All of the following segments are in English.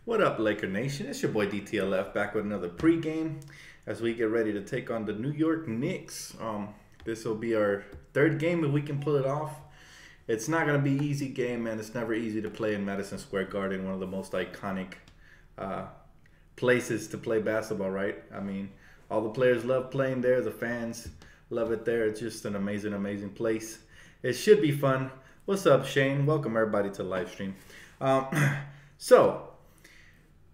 What up, Laker Nation? It's your boy DTLF back with another pregame as we get ready to take on the New York Knicks. This will be our third game if we can pull it off. It's not going to be an easy game, man. It's never easy to play in Madison Square Garden, one of the most iconic places to play basketball, right? I mean, all the players love playing there. The fans love it there. It's just an amazing, amazing place. It should be fun. What's up, Shane? Welcome, everybody, to the live stream. So,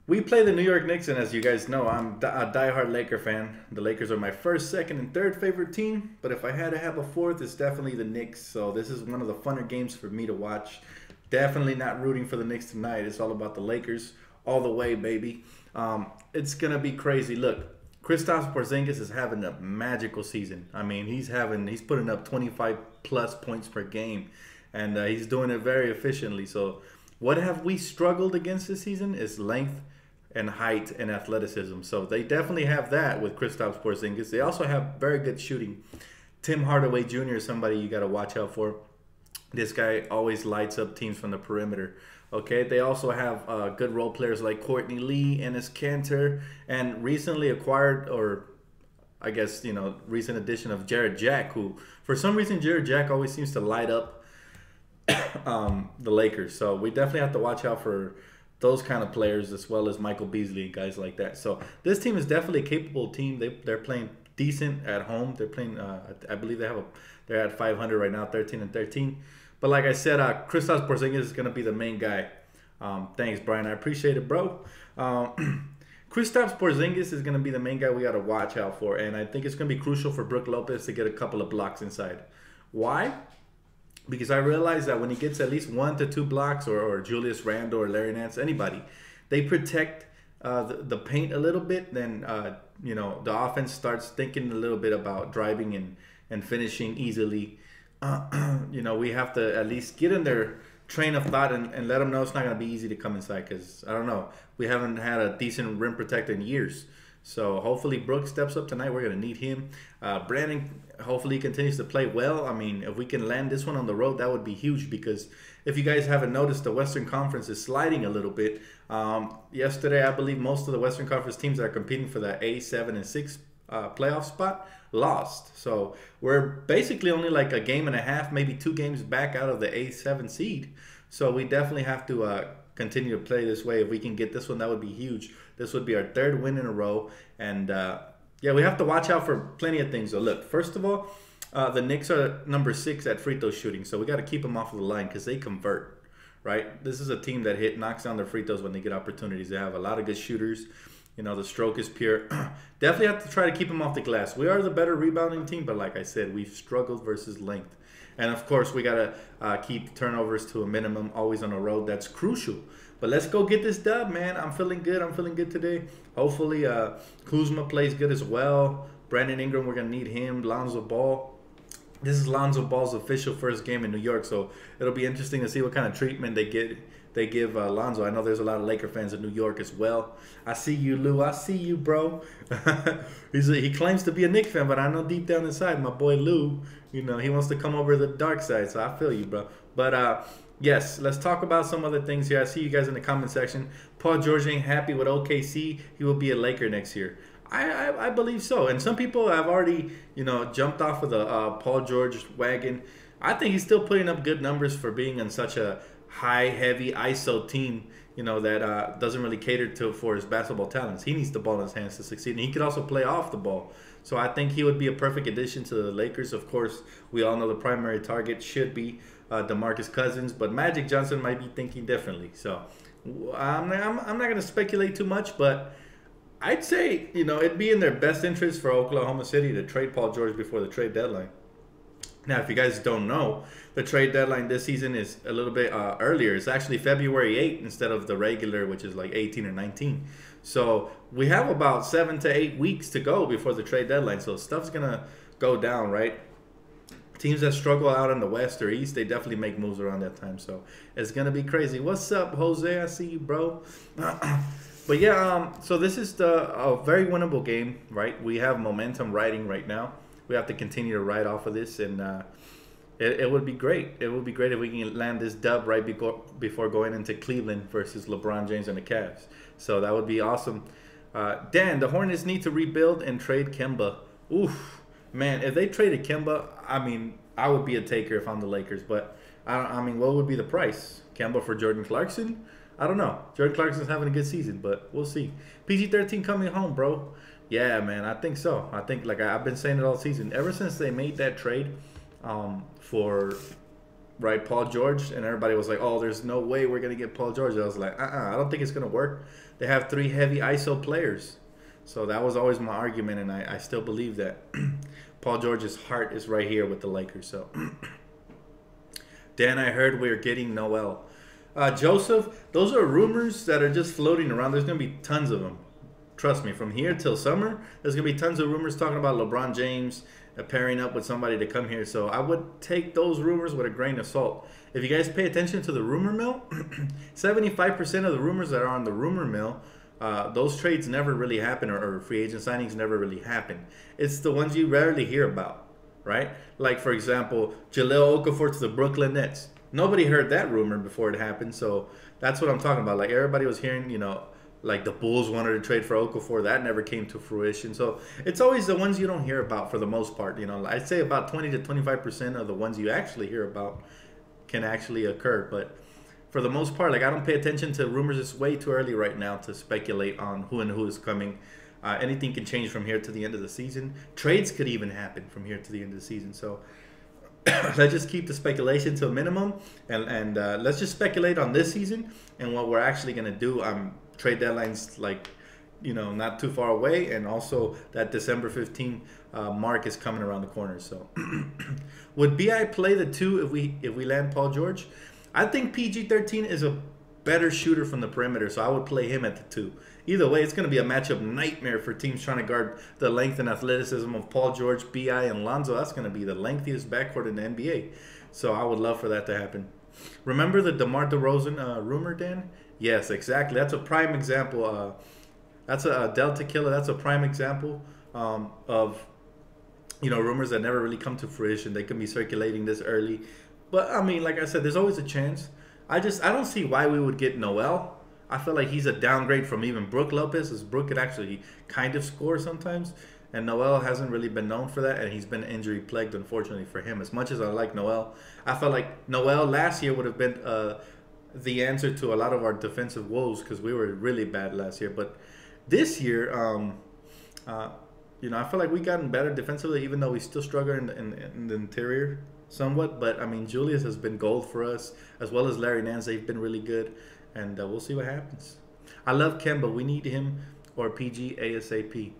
we play the New York Knicks, and as you guys know, I'm a diehard Laker fan. The Lakers are my first, second, and third favorite team, but if I had to have a fourth, it's definitely the Knicks. So this is one of the funner games for me to watch. Definitely not rooting for the Knicks tonight. It's all about the Lakers all the way, baby. It's going to be crazy. Look, Kristaps Porzingis is having a magical season. I mean, he's putting up 25-plus points per game, and he's doing it very efficiently. So what have we struggled against this season is length and height and athleticism. So they definitely have that with Kristaps Porzingis. They also have very good shooting. Tim Hardaway Jr. is somebody you got to watch out for. This guy always lights up teams from the perimeter. Okay, they also have good role players like Courtney Lee, Enes Kanter, and recently acquired, or I guess, recent addition of Jared Jack, who for some reason Jared Jack always seems to light up the Lakers. So we definitely have to watch out for those kind of players, as well as Michael Beasley and guys like that. So this team is definitely a capable team. They're playing decent at home. They're playing. I believe they're at 500 right now, 13-13. But like I said, Kristaps Porzingis is gonna be the main guy. Thanks, Brian. I appreciate it, bro. Kristaps Porzingis is gonna be the main guy we gotta watch out for, and I think it's gonna be crucial for Brook Lopez to get a couple of blocks inside. Why? Because I realize that when he gets at least 1 to 2 blocks, or Julius Randle or Larry Nance, anybody, they protect the paint a little bit. Then the offense starts thinking a little bit about driving and finishing easily. We have to at least get in their train of thought and let them know it's not going to be easy to come inside, because I don't know, we haven't had a decent rim protector in years. So hopefully Brooks steps up tonight. We're going to need him. Brandon, hopefully he continues to play well. I mean, if we can land this one on the road, that would be huge, because if you guys haven't noticed, the Western Conference is sliding a little bit. Yesterday, I believe most of the Western Conference teams that are competing for that A, 7, and 6 playoff spot lost. So we're basically only like a game and a half, maybe 2 games back out of the A7 seed. So we definitely have to continue to play this way. If we can get this one, that would be huge. This would be our 3rd win in a row. And we have to watch out for plenty of things. So look, first of all, the Knicks are number 6 at free throw shooting. So we got to keep them off of the line, because they convert, right? This is a team that knocks down their free throws when they get opportunities. They have a lot of good shooters. The stroke is pure. Definitely have to try to keep them off the glass. We are the better rebounding team, but like I said, we've struggled versus length. And of course, we got to keep turnovers to a minimum, always on the road. That's crucial. But let's go get this dub, man. I'm feeling good. I'm feeling good today. Hopefully, Kuzma plays good as well. Brandon Ingram, we're going to need him. Lonzo Ball. This is Lonzo Ball's official first game in New York, so it'll be interesting to see what kind of treatment they give Lonzo. I know there's a lot of Laker fans in New York as well. I see you, Lou. I see you, bro. He claims to be a Knicks fan, but I know deep down inside, my boy Lou, he wants to come over to the dark side. So I feel you, bro. But yes, let's talk about some other things here. I see you guys in the comment section. Paul George ain't happy with OKC. He will be a Laker next year. I believe so. And some people have already, jumped off of the Paul George wagon. I think he's still putting up good numbers for being in such a high, heavy ISO team, that doesn't really cater for his basketball talents. He needs the ball in his hands to succeed, and he could also play off the ball. So I think he would be a perfect addition to the Lakers. Of course, we all know the primary target should be DeMarcus Cousins, but Magic Johnson might be thinking differently. So I'm not going to speculate too much, but I'd say, it'd be in their best interest for Oklahoma City to trade Paul George before the trade deadline. Now, if you guys don't know, the trade deadline this season is a little bit earlier. It's actually February 8th instead of the regular, which is like 18 or 19. So we have about 7 to 8 weeks to go before the trade deadline. So stuff's going to go down, right? Teams that struggle out in the West or East, they definitely make moves around that time. So it's going to be crazy. What's up, Jose? I see you, bro. But yeah, so this is a very winnable game, right? We have momentum riding right now. We have to continue to ride off of this, and It would be great. It would be great if we can land this dub right before going into Cleveland versus LeBron James and the Cavs. So that would be awesome. Dan, the Hornets need to rebuild and trade Kemba. Oof, man, if they traded Kemba, I mean, I would be a taker if I'm the Lakers. But I mean, what would be the price? Kemba for Jordan Clarkson? I don't know. Jordan Clarkson's having a good season, but we'll see. PG-13 coming home, bro. Yeah, man, I think so. I think, like I've been saying it all season. Ever since they made that trade for Paul George, and everybody was like, oh, there's no way we're going to get Paul George. I was like, I don't think it's going to work. They have 3 heavy ISO players. So that was always my argument, and I still believe that. Paul George's heart is right here with the Lakers. So, Dan, I heard we're getting Noel. Joseph, those are rumors that are just floating around. There's going to be tons of them. Trust me, from here till summer, there's going to be tons of rumors talking about LeBron James pairing up with somebody to come here. So I would take those rumors with a grain of salt. If you guys pay attention to the rumor mill, 75% of the rumors that are on the rumor mill, those trades never really happen, or free agent signings never really happen. It's the ones you rarely hear about, right? Like, for example, Jahlil Okafor to the Brooklyn Nets. Nobody heard that rumor before it happened, so that's what I'm talking about. Like, everybody was hearing, you know, like the Bulls wanted to trade for Okafor. That never came to fruition. So it's always the ones you don't hear about for the most part. You know, I'd say about 20 to 25% of the ones you actually hear about can actually occur. But for the most part, like, I don't pay attention to rumors. It's way too early right now to speculate on who and who is coming. Anything can change from here to the end of the season. Trades could even happen from here to the end of the season. So let's just keep the speculation to a minimum, and let's just speculate on this season and what we're actually going to do. Trade deadlines, like, you know, not too far away, and also that December 15 mark is coming around the corner. So would BI play the 2 if we land Paul George? I think PG-13 is a better shooter from the perimeter, so I would play him at the 2. Either way, it's going to be a matchup nightmare for teams trying to guard the length and athleticism of Paul George, BI, and Lonzo. That's going to be the lengthiest backcourt in the NBA. So I would love for that to happen. Remember the DeMar DeRozan rumor, Dan? Yes, exactly. That's a prime example. That's a Delta Killer. That's a prime example of, you know, rumors that never really come to fruition. They can be circulating this early. But, I mean, like I said, there's always a chance. I don't see why we would get Noel. I feel like he's a downgrade from even Brook Lopez, as Brook could actually kind of score sometimes. And Noel hasn't really been known for that, and he's been injury-plagued, unfortunately, for him. As much as I like Noel, I felt like Noel last year would have been the answer to a lot of our defensive woes, because we were really bad last year. But this year, you know, I feel like we've gotten better defensively, even though we still struggle in the interior somewhat. But, I mean, Julius has been gold for us, as well as Larry Nance. They've been really good, and we'll see what happens. I love Kemba. We need him or PG ASAP.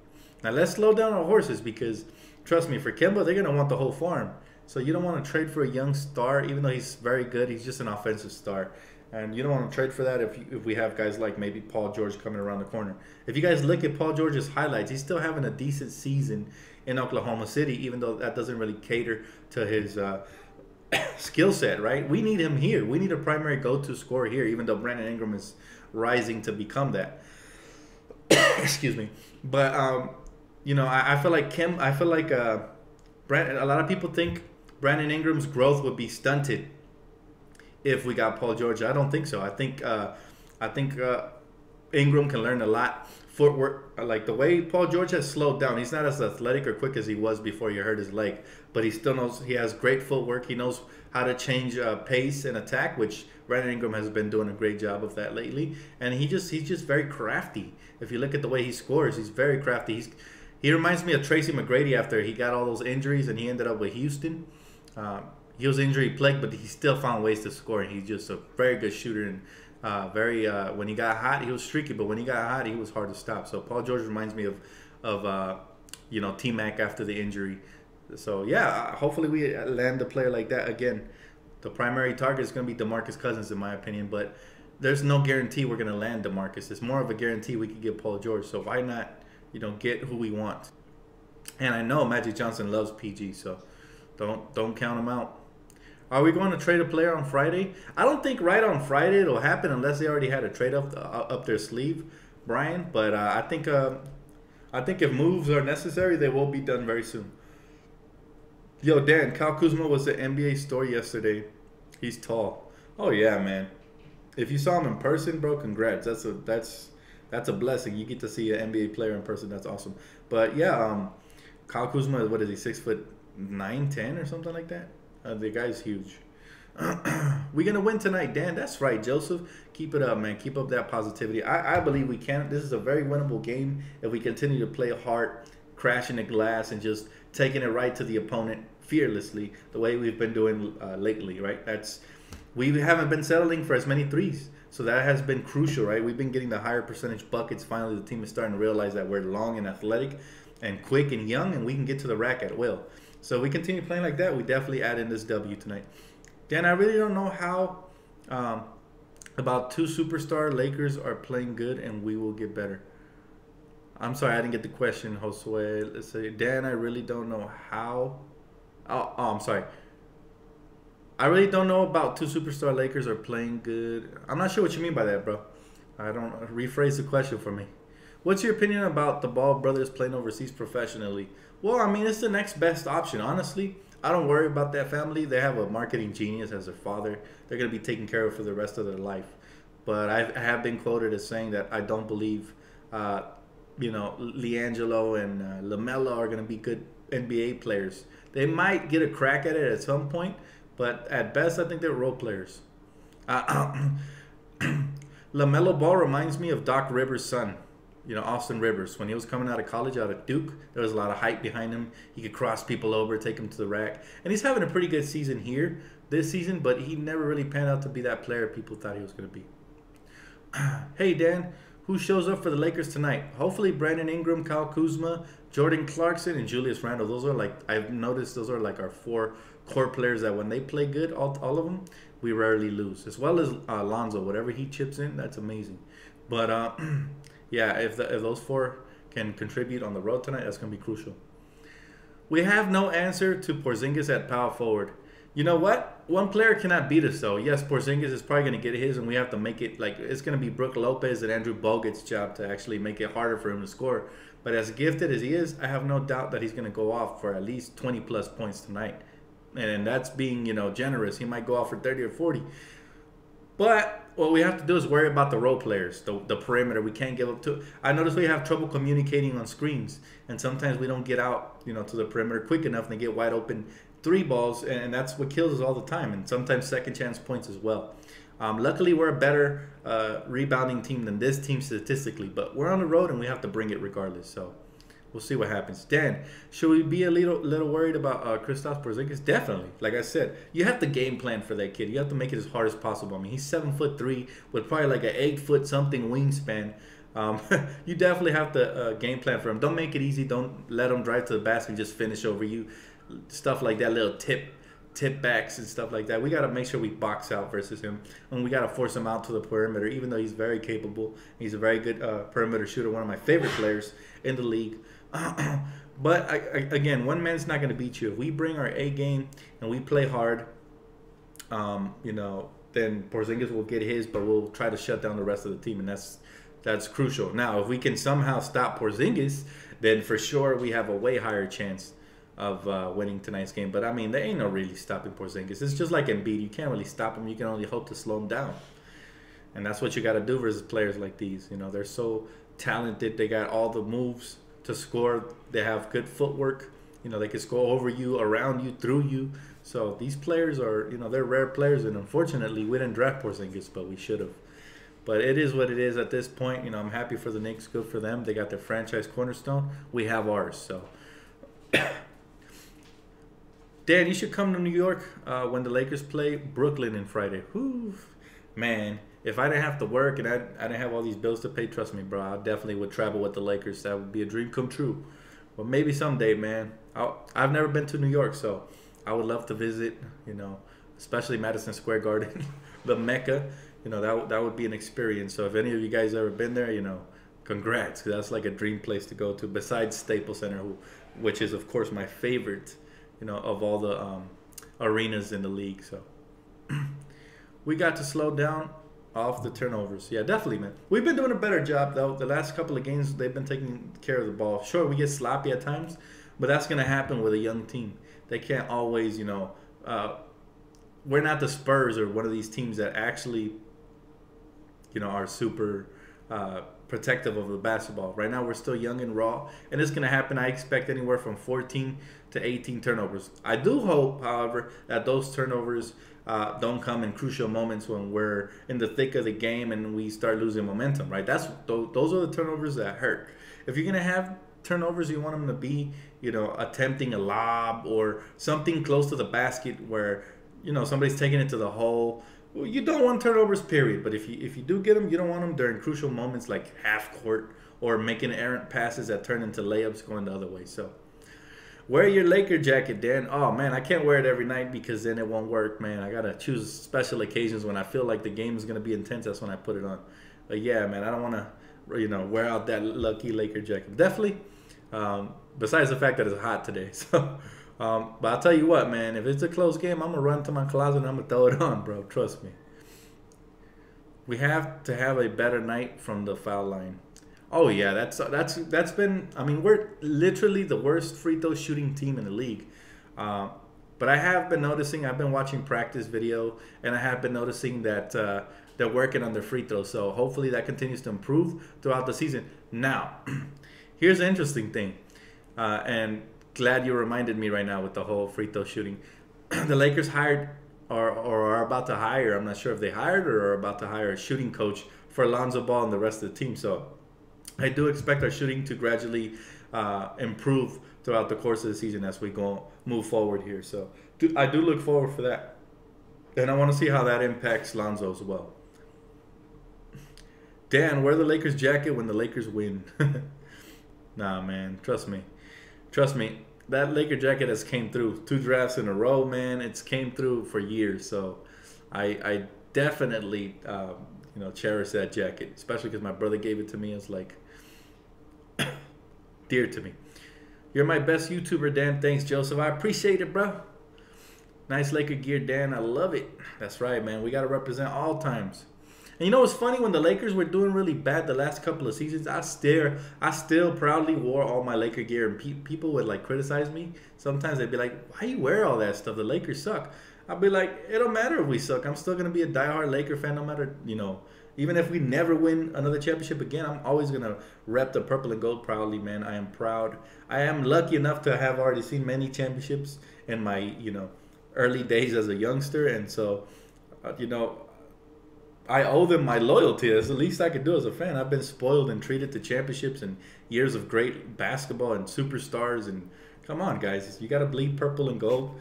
Now, let's slow down our horses, because, trust me, for Kemba, they're going to want the whole farm. So you don't want to trade for a young star, even though he's very good. He's just an offensive star. And you don't want to trade for that if we have guys like maybe Paul George coming around the corner. If you guys look at Paul George's highlights, he's still having a decent season in Oklahoma City, even though that doesn't really cater to his skill set, right? We need him here. We need a primary go-to scorer here, even though Brandon Ingram is rising to become that. Excuse me. But, you know, I feel like a lot of people think Brandon Ingram's growth would be stunted if we got Paul George. I don't think so. I think Ingram can learn a lot. Footwork, like the way Paul George has slowed down. He's not as athletic or quick as he was before he hurt his leg, but he still knows. He has great footwork. He knows how to change pace and attack, which Brandon Ingram has been doing a great job of that lately. And he's just very crafty. If you look at the way he scores, he's very crafty. He reminds me of Tracy McGrady after he got all those injuries and he ended up with Houston. He was injury plagued, but he still found ways to score. And he's just a very good shooter. And when he got hot, he was streaky. But when he got hot, he was hard to stop. So Paul George reminds me of you know, T-Mac after the injury. So yeah, hopefully we land a player like that again. The primary target is going to be DeMarcus Cousins, in my opinion. But there's no guarantee we're going to land DeMarcus. It's more of a guarantee we could get Paul George. So why not, you know, get who we want? And I know Magic Johnson loves PG, so don't count him out. Are we going to trade a player on Friday? I don't think right on Friday it'll happen unless they already had a trade up their sleeve, Brian. But I think if moves are necessary, they will be done very soon. Yo, Dan, Kyle Kuzma was the NBA store yesterday. He's tall. Oh yeah, man. If you saw him in person, bro, congrats. That's a blessing. You get to see an NBA player in person. That's awesome. But yeah, Kyle Kuzma, what is he? 6'9", 10 or something like that. The guy's huge. We're gonna win tonight, Dan. That's right, Joseph. Keep it up, man. Keep up that positivity. I believe we can. This is a very winnable game if we continue to play hard, crashing the glass, and just taking it right to the opponent fearlessly, the way we've been doing lately. Right? We haven't been settling for as many threes, so that has been crucial. Right? We've been getting the higher percentage buckets. Finally, the team is starting to realize that we're long and athletic, and quick and young, and we can get to the rack at will. So we continue playing like that. We definitely add in this W tonight. Dan, I really don't know how about two superstar Lakers are playing good and we will get better. I'm sorry, I didn't get the question, Josue. Let's say, Dan, I really don't know how. I'm sorry. I really don't know about two superstar Lakers are playing good. I'm not sure what you mean by that, bro. I don't rephrase the question for me. What's your opinion about the Ball brothers playing overseas professionally? Well, I mean, it's the next best option, honestly. I don't worry about that family. They have a marketing genius as their father. They're going to be taken care of for the rest of their life. But I have been quoted as saying that I don't believe, LiAngelo and LaMelo are going to be good NBA players. They might get a crack at it at some point, but at best, I think they're role players. LaMelo Ball reminds me of Doc Rivers' son. Austin Rivers. When he was coming out of college, out of Duke, there was a lot of hype behind him. He could cross people over, take them to the rack. And he's having a pretty good season here this season, but he never really panned out to be that player people thought he was going to be. Hey, Dan, who shows up for the Lakers tonight? Hopefully Brandon Ingram, Kyle Kuzma, Jordan Clarkson, and Julius Randle. Those are I've noticed those are our four core players that when they play good, all of them, we rarely lose. As well as Lonzo. Whatever he chips in, that's amazing. But, yeah, if those four can contribute on the road tonight, that's going to be crucial. We have no answer to Porzingis at power forward. You know what? One player cannot beat us, though. Yes, Porzingis is probably going to get his, and we have to make it, it's going to be Brook Lopez and Andrew Bogut's job to actually make it harder for him to score. But as gifted as he is, I have no doubt that he's going to go off for at least 20-plus points tonight. And that's being, generous. He might go off for 30 or 40. But what we have to do is worry about the role players, the perimeter. We can't give up to. I notice we have trouble communicating on screens, and sometimes we don't get out, to the perimeter quick enough and get wide open three balls, and that's what kills us all the time. And sometimes second chance points as well. Luckily, we're a better rebounding team than this team statistically, but we're on the road and we have to bring it regardless. So we'll see what happens. Dan, should we be a little worried about Kristaps Porzingis? Definitely. Like I said, you have to game plan for that kid. You have to make it as hard as possible. I mean, he's 7'3" with probably like an 8 something wingspan. You definitely have to game plan for him. Don't make it easy. Don't let him drive to the basket and just finish over you. Stuff like that, little tip backs and stuff like that. We got to make sure we box out versus him, and we got to force him out to the perimeter. Even though he's very capable, he's a very good perimeter shooter. One of my favorite players in the league. But again, one man's not going to beat you. If we bring our A game and we play hard, then Porzingis will get his, but we'll try to shut down the rest of the team, and that's crucial. Now, if we can somehow stop Porzingis, then for sure we have a way higher chance of winning tonight's game. But I mean, there ain't no really stopping Porzingis. It's just like Embiid. You can't really stop him. You can only hope to slow him down, and that's what you got to do versus players like these. They're so talented. They got all the moves to score. They have good footwork. They can score over you, around you, through you. So these players are, they're rare players, and unfortunately we didn't draft Porzingis, but we should have. But it is what it is at this point. I'm happy for the Knicks. Good for them. They got their franchise cornerstone. We have ours. So Dan, you should come to New York when the Lakers play Brooklyn on Friday. Whew. Man, if I didn't have to work and I didn't have all these bills to pay, trust me, bro, I definitely would travel with the Lakers. That would be a dream come true. But maybe someday, man. I've never been to New York, so I would love to visit, especially Madison Square Garden, the Mecca. That would be an experience. So if any of you guys ever been there, congrats. 'Cause that's like a dream place to go to, besides Staples Center, which is, of course, my favorite, of all the arenas in the league. So we got to slow down off the turnovers. Yeah, definitely, man. We've been doing a better job, though. The last couple of games, they've been taking care of the ball. Sure, we get sloppy at times, but that's going to happen with a young team. They can't always, we're not the Spurs or one of these teams that actually, are super protective of the basketball. Right now, we're still young and raw, and it's going to happen. I expect anywhere from 14 to 18 turnovers. I do hope, however, that those turnovers don't come in crucial moments when we're in the thick of the game and we start losing momentum, right? Those are the turnovers that hurt. If you're going to have turnovers, you want them to be, attempting a lob or something close to the basket where, somebody's taking it to the hole. Well, you don't want turnovers, period. But if you do get them, you don't want them during crucial moments like half court or making errant passes that turn into layups going the other way. So wear your Laker jacket, Dan. Oh, man, I can't wear it every night because then it won't work, man. I got to choose special occasions when I feel like the game is going to be intense. That's when I put it on. But, yeah, man, I don't want to, wear out that lucky Laker jacket. Definitely, besides the fact that it's hot today. So, but I'll tell you what, man, if it's a close game, I'm going to run to my closet and I'm going to throw it on, bro. Trust me. We have to have a better night from the foul line. Oh, yeah, that's been, we're literally the worst free throw shooting team in the league. But I have been noticing, I've been watching practice video, and I have been noticing that they're working on their free throws. So hopefully that continues to improve throughout the season. Now, here's the interesting thing, and glad you reminded me right now with the whole free throw shooting. The Lakers hired or are about to hire, I'm not sure if they hired or are about to hire a shooting coach for Lonzo Ball and the rest of the team. So I do expect our shooting to gradually improve throughout the course of the season as we move forward here. So I do look forward for that. And I want to see how that impacts Lonzo as well. Dan, wear the Lakers jacket when the Lakers win. Nah, man. Trust me. That Laker jacket has came through 2 drafts in a row, man. It's came through for years. So I definitely, cherish that jacket, especially because my brother gave it to me. It's like dear to me. You're my best YouTuber, Dan. Thanks, Joseph. I appreciate it, bro. Nice Laker gear, Dan. I love it. That's right, man. We got to represent all times. And you know what's funny? When the Lakers were doing really bad the last couple of seasons, I still proudly wore all my Laker gear. And people would, criticize me. Sometimes they'd be like, why you wear all that stuff? The Lakers suck. I'd be like, it don't matter if we suck. I'm still going to be a diehard Laker fan no matter, even if we never win another championship again, I'm always going to rep the purple and gold proudly, man. I am proud. I am lucky enough to have already seen many championships in my, early days as a youngster. And so, I owe them my loyalty. That's the least I could do as a fan. I've been spoiled and treated to championships and years of great basketball and superstars. And come on, guys. You got to bleed purple and gold,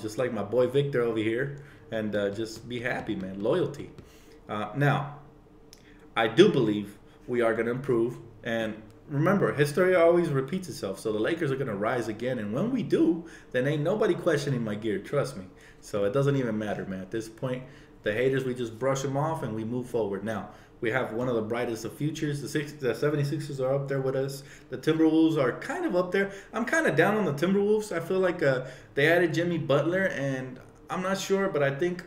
just like my boy Victor over here. And just be happy, man. Loyalty. Now, I do believe we are going to improve. And remember, history always repeats itself. So the Lakers are going to rise again. And when we do, then ain't nobody questioning my gear. Trust me. So it doesn't even matter, man. At this point, the haters, we just brush them off and we move forward. Now, we have one of the brightest of futures. The 76ers are up there with us. The Timberwolves are kind of up there. I'm kind of down on the Timberwolves. I feel like they added Jimmy Butler, and I'm not sure, but I think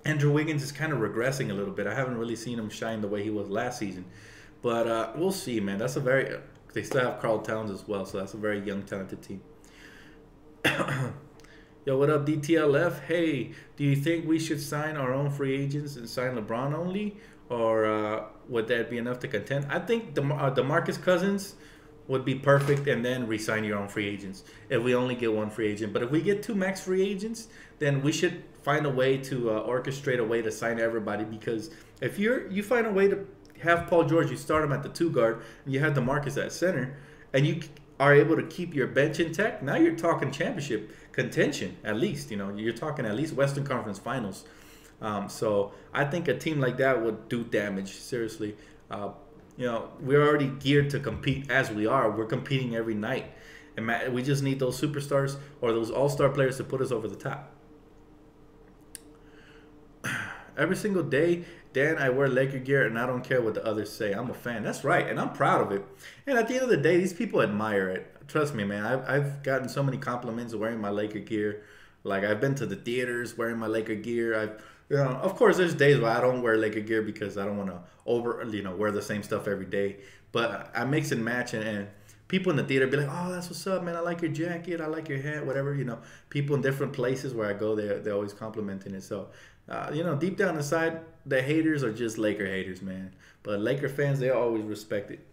Andrew Wiggins is kind of regressing a little bit. I haven't really seen him shine the way he was last season. But we'll see, man. They still have Karl Towns as well, so that's a very young, talented team. Yo, what up, DTLF? Hey, do you think we should sign our own free agents and sign LeBron only? Or would that be enough to contend? I think DeMarcus Cousins would be perfect, and then re-sign your own free agents if we only get one free agent. But if we get 2 max free agents, then we should find a way to orchestrate a way to sign everybody. Because if you find a way to have Paul George, you start him at the 2 guard, and you have DeMarcus at center, and you are able to keep your bench intact, now you're talking championship contention at least. You're talking at least Western Conference Finals. So I think a team like that would do damage, seriously. We're already geared to compete as we are. We're competing every night. And we just need those superstars or those all-star players to put us over the top. Every single day, Dan, I wear Laker gear, and I don't care what the others say. I'm a fan. That's right, and I'm proud of it. And at the end of the day, these people admire it. Trust me, man. I've gotten so many compliments wearing my Laker gear. Like, I've been to the theaters wearing my Laker gear. Of course, there's days where I don't wear Laker gear because I don't want to wear the same stuff every day. But I mix and match, and people in the theater be like, "Oh, that's what's up, man. I like your jacket. I like your hat. Whatever." People in different places where I go, they're always complimenting it. So, deep down inside, the haters are just Laker haters, man. But Laker fans, they always respect it.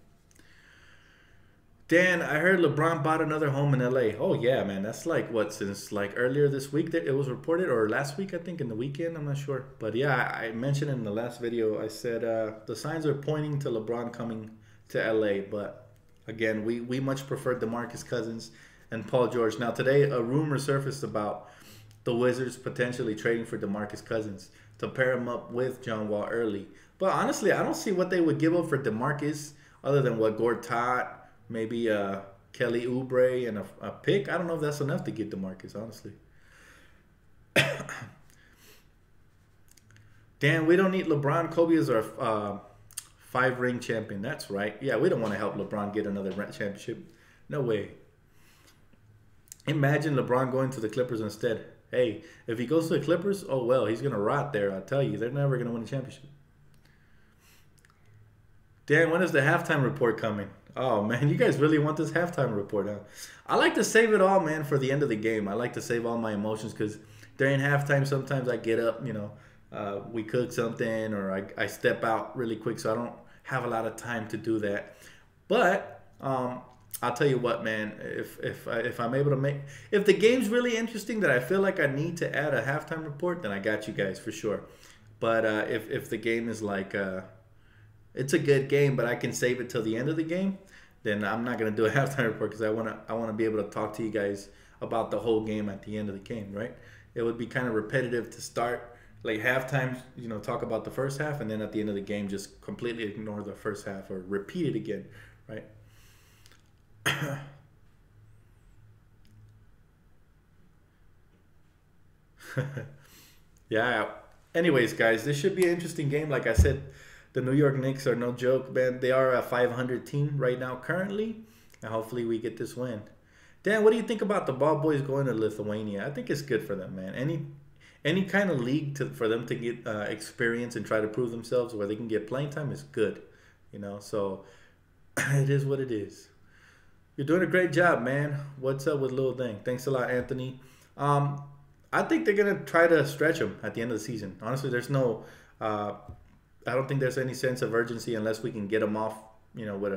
Dan, I heard LeBron bought another home in LA. Oh yeah, man. That's like what, since like earlier this week that it was reported, or last week I think in the weekend. I'm not sure, but yeah, I mentioned in the last video. I said the signs are pointing to LeBron coming to LA, but again, we much prefer DeMarcus Cousins and Paul George. Now today, a rumor surfaced about the Wizards potentially trading for DeMarcus Cousins to pair him up with John Wall early. But honestly, I don't see what they would give up for DeMarcus other than what Gortat, maybe Kelly Oubre, and a pick. I don't know if that's enough to get DeMarcus, honestly. Dan, we don't need LeBron. Kobe is our 5-ring champion. That's right. Yeah, we don't want to help LeBron get another championship. No way. Imagine LeBron going to the Clippers instead. Hey, if he goes to the Clippers, oh well, he's going to rot there. I'll tell you, they're never going to win a championship. Dan, when is the halftime report coming? Oh, man, you guys really want this halftime report, huh? I like to save it all, man, for the end of the game. I like to save all my emotions because during halftime, sometimes I get up, we cook something, or I step out really quick, so I don't have a lot of time to do that. But I'll tell you what, man, if I'm able to if the game's really interesting that I feel like I need to add a halftime report, then I got you guys for sure. But if the game is like it's a good game, but I can save it till the end of the game, then I'm not gonna do a halftime report because I wanna be able to talk to you guys about the whole game at the end of the game, right? It would be kind of repetitive to start like halftime, talk about the first half, and then at the end of the game just completely ignore the first half or repeat it again, right? Yeah. Anyways, guys, this should be an interesting game. Like I said, the New York Knicks are no joke, man. They are a 500 team right now currently, and hopefully we get this win. Dan, what do you think about the Ball Boys going to Lithuania? I think it's good for them, man. Any kind of league for them to get experience and try to prove themselves where they can get playing time is good, So it is what it is. You're doing a great job, man. What's up with Lil Dang? Thanks a lot, Anthony. I think they're gonna try to stretch him at the end of the season. Honestly, there's no. I don't think there's any sense of urgency unless we can get him off, with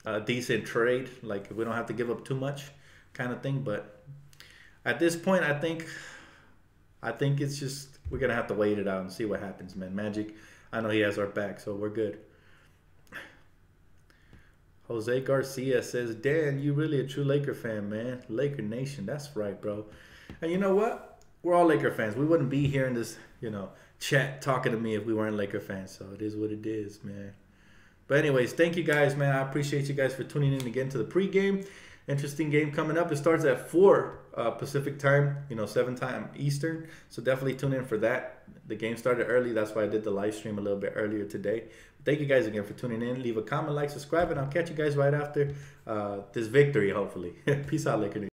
a decent trade. Like we don't have to give up too much, kind of thing. But at this point, I think it's just we're gonna have to wait it out and see what happens, man. Magic, I know he has our back, so we're good. Jose Garcia says, Dan, you really a true Laker fan, man. Laker Nation, that's right, bro. And you know what? We're all Laker fans. We wouldn't be here in this, chat talking to me if we weren't Laker fans. So it is what it is, man. But anyways, thank you guys, man. I appreciate you guys for tuning in again to the pregame. Interesting game coming up. It starts at 4 Pacific time, 7 time Eastern. So definitely tune in for that. The game started early. That's why I did the live stream a little bit earlier today. Thank you guys again for tuning in. Leave a comment, like, subscribe, and I'll catch you guys right after this victory, hopefully. Peace out, Laker Nation.